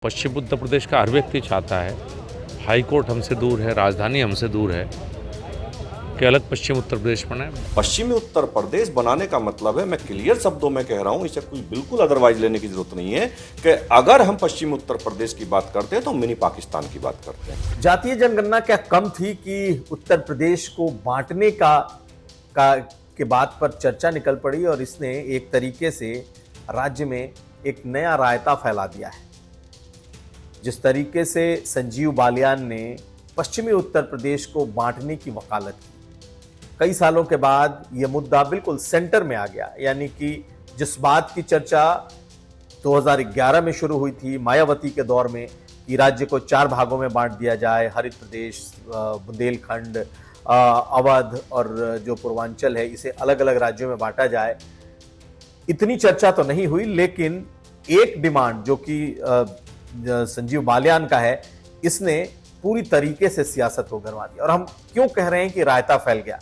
पश्चिम उत्तर प्रदेश का हर व्यक्ति चाहता है, हाई कोर्ट हमसे दूर है, राजधानी हमसे दूर है, कि अलग पश्चिम उत्तर प्रदेश बने। पश्चिमी उत्तर प्रदेश बनाने का मतलब है, मैं क्लियर शब्दों में कह रहा हूं, इसे कोई बिल्कुल अदरवाइज लेने की जरूरत नहीं है कि अगर हम पश्चिमी उत्तर प्रदेश की बात करते हैं तो मिनी पाकिस्तान की बात करते हैं। जातीय जनगणना क्या कम थी कि उत्तर प्रदेश को बांटने के बात पर चर्चा निकल पड़ी और इसने एक तरीके से राज्य में एक नया रायता फैला दिया है। जिस तरीके से संजीव बालियान ने पश्चिमी उत्तर प्रदेश को बांटने की वकालत की, कई सालों के बाद यह मुद्दा बिल्कुल सेंटर में आ गया। यानी कि जिस बात की चर्चा 2011 में शुरू हुई थी मायावती के दौर में कि राज्य को 4 भागों में बांट दिया जाए, हरित प्रदेश, बुंदेलखंड, अवध और जो पूर्वांचल है इसे अलग अलग राज्यों में बांटा जाए, इतनी चर्चा तो नहीं हुई। लेकिन एक डिमांड जो कि संजीव बालियान का है, इसने पूरी तरीके से सियासत को गरमा दिया। और हम क्यों कह रहे हैं कि रायता फैल गया,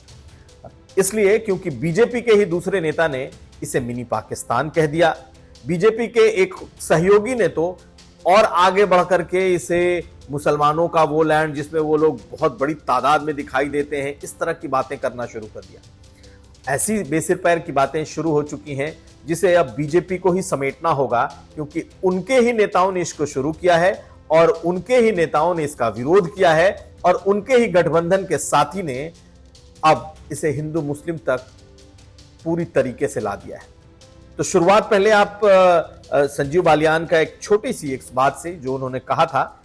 इसलिए क्योंकि बीजेपी के ही दूसरे नेता ने इसे मिनी पाकिस्तान कह दिया। बीजेपी के एक सहयोगी ने तो और आगे बढ़कर के इसे मुसलमानों का वो लैंड जिसमें वो लोग बहुत बड़ी तादाद में दिखाई देते हैं, इस तरह की बातें करना शुरू कर दिया। ऐसी बेसिर पैर की बातें शुरू हो चुकी हैं जिसे अब बीजेपी को ही समेटना होगा, क्योंकि उनके ही नेताओं ने इसको शुरू किया है और उनके ही नेताओं ने इसका विरोध किया है और उनके ही गठबंधन के साथी ने अब इसे हिंदू मुस्लिम तक पूरी तरीके से ला दिया है। तो शुरुआत पहले आप संजीव बालियान का एक छोटी सी एक बात से जो उन्होंने कहा था,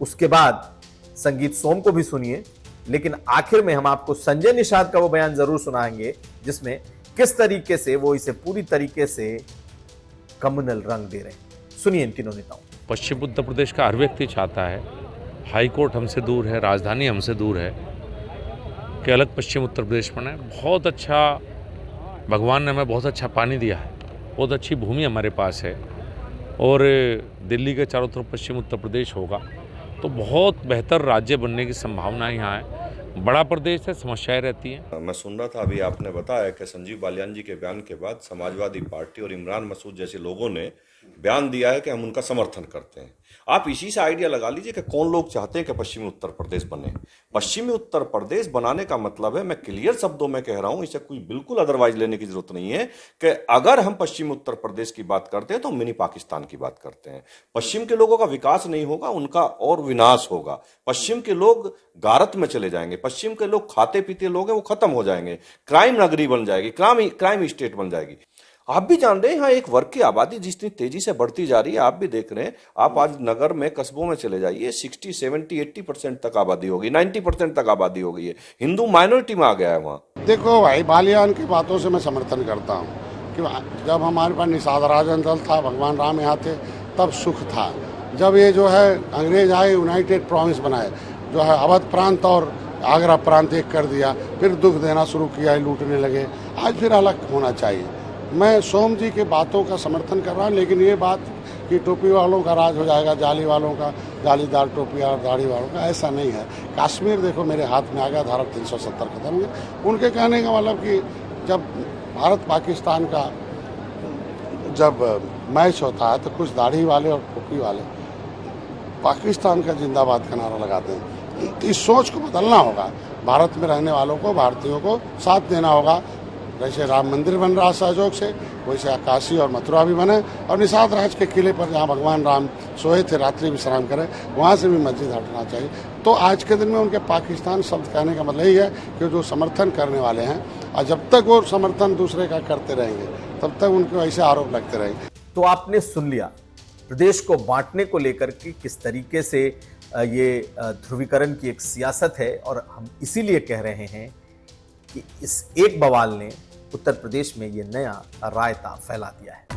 उसके बाद संगीत सोम को भी सुनिए, लेकिन आखिर में हम आपको संजय निषाद का वो बयान जरूर सुनाएंगे जिसमें किस तरीके से वो इसे पूरी तरीके से कम्युनल रंग दे रहे हैं। सुनिए इन तीनों नेताओं। पश्चिम उत्तर प्रदेश का हर व्यक्ति चाहता है, हाई कोर्ट हमसे दूर है, राजधानी हमसे दूर है, कि अलग पश्चिम उत्तर प्रदेश बने। बहुत अच्छा, भगवान ने हमें बहुत अच्छा पानी दिया है, बहुत अच्छी भूमि हमारे पास है और दिल्ली के चारों तरफ पश्चिम उत्तर प्रदेश होगा तो बहुत बेहतर राज्य बनने की संभावना यहाँ है। बड़ा प्रदेश है, समस्याएं रहती हैं। मैं सुन रहा था अभी आपने बताया कि संजीव बालियान जी के बयान के बाद समाजवादी पार्टी और इमरान मसूद जैसे लोगों ने बयान दिया है कि हम उनका समर्थन करते हैं। आप इसी से आइडिया लगा लीजिए कि कौन लोग चाहते हैं कि पश्चिमी उत्तर प्रदेश बने। पश्चिमी उत्तर प्रदेश बनाने का मतलब है, मैं क्लियर शब्दों में कह रहा हूं, इसे कोई बिल्कुल अदरवाइज लेने की जरूरत नहीं है कि अगर हम पश्चिमी उत्तर प्रदेश की बात करते हैं तो मिनी पाकिस्तान की बात करते हैं। पश्चिम के लोगों का विकास नहीं होगा, उनका और विनाश होगा। पश्चिम के लोग गारत में चले जाएंगे, पश्चिम के लोग खाते पीते लोग हैं वो खत्म हो जाएंगे, क्राइम नगरी बन जाएगी, क्राइम स्टेट बन जाएगी। आप भी जान रहे हैं यहाँ एक वर्ग की आबादी जितनी तेजी से बढ़ती जा रही है, आप भी देख रहे हैं। आप आज नगर में, कस्बों में चले जाइए, 60, 70, 80% तक आबादी होगी, 90% तक आबादी हो गई है। हिंदू माइनॉरिटी में आ गया है वहाँ। देखो भाई, बालियान की बातों से मैं समर्थन करता हूँ कि जब हमारे पास निषाद राजन दल था, भगवान राम यहाँ थे, तब सुख था। जब ये जो है अंग्रेज आए, यूनाइटेड प्रोविंस बनाए, जो है अवध प्रांत और आगरा प्रांत एक कर दिया, फिर दुख देना शुरू किया, लूटने लगे। आज फिर अलग होना चाहिए। मैं सोम जी की बातों का समर्थन कर रहा हूँ, लेकिन ये बात कि टोपी वालों का राज हो जाएगा, जाली वालों का, जालीदार टोपी और दाढ़ी वालों का, ऐसा नहीं है। कश्मीर देखो मेरे हाथ में आ गया, धारा 370 खत्म हो गया। उनके कहने का मतलब कि जब भारत पाकिस्तान का जब मैच होता है तो कुछ दाढ़ी वाले और टोपी वाले पाकिस्तान का जिंदाबाद का नारा लगाते हैं। इस सोच को बदलना होगा। भारत में रहने वालों को, भारतीयों को साथ देना होगा। जैसे राम मंदिर बन रहा सहयोग से, वैसे काशी और मथुरा भी बने, और निषाद राज के किले पर जहाँ भगवान राम सोए थे, रात्रि विश्राम करें, वहाँ से भी मस्जिद हटना चाहिए। तो आज के दिन में उनके पाकिस्तान शब्द कहने का मतलब यही है कि जो समर्थन करने वाले हैं, और जब तक वो समर्थन दूसरे का करते रहेंगे तब तक उनको ऐसे आरोप लगते रहेंगे। तो आपने सुन लिया प्रदेश को बांटने को लेकर के किस तरीके से ये ध्रुवीकरण की एक सियासत है, और हम इसीलिए कह रहे हैं कि इस एक बवाल ने उत्तर प्रदेश में ये नया रायता फैला दिया है।